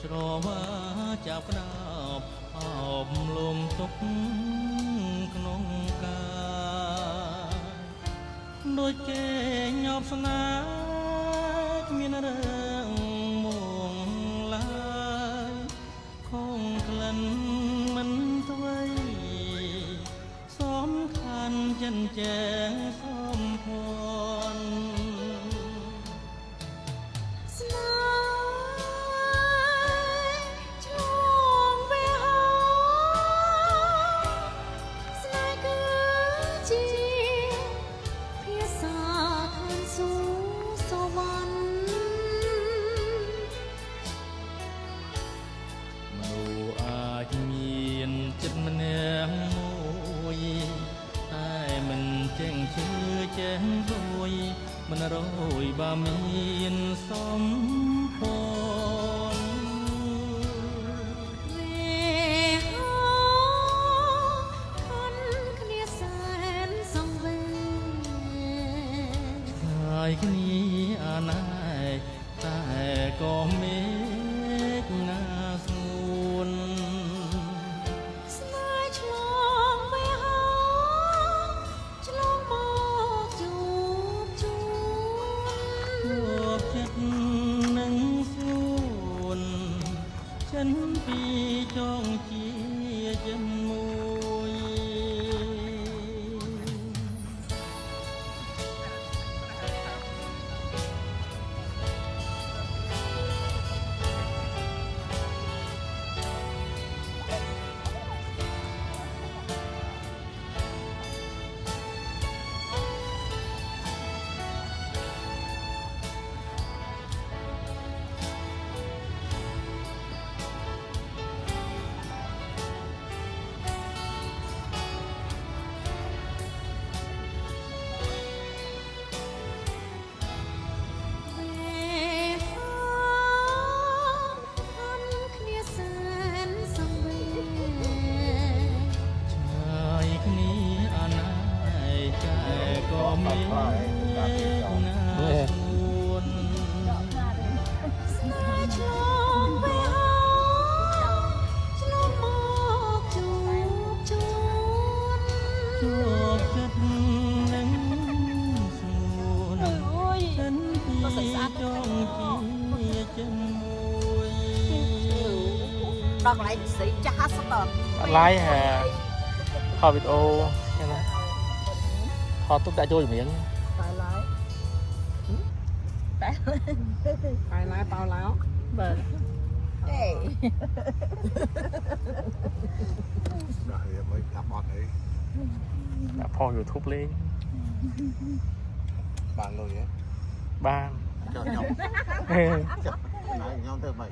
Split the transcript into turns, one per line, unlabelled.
ស្រវាចាប់ផ្ដើបអបលំទុកក្នុងកាយដូចគេញប់ស្នេហ៍មានរឿងមួងឡើយខងក្លិនមិនថ្មីសំខាន់ចិនចែងសំភ័ណ្ឌចិត្តម្នាក់មួយតែមិនចេះជឿចេះរួយមិនរយបើមានសំពន់ហើយគ្នាអាណែកតែក៏មេឃណាស្ងួននឹងសួនចិនពីចងជាចិនមួយ
ដល់កន្លែងស្រីចាស់ស្ទើរ
អត់ឡាយហ่าខលវីដេអូចឹងណាខលទុកដាក់ចូលចម្រៀង
តែឡើយតែឡើយតោឡោបើអេ
ដាក់រៀបឲ្យដាក់បត់អី
ដាក់ផុស YouTube លេង
បានលុយហ៎
បាន
ចុះខ្ញុំខ្ញុំទៅមិន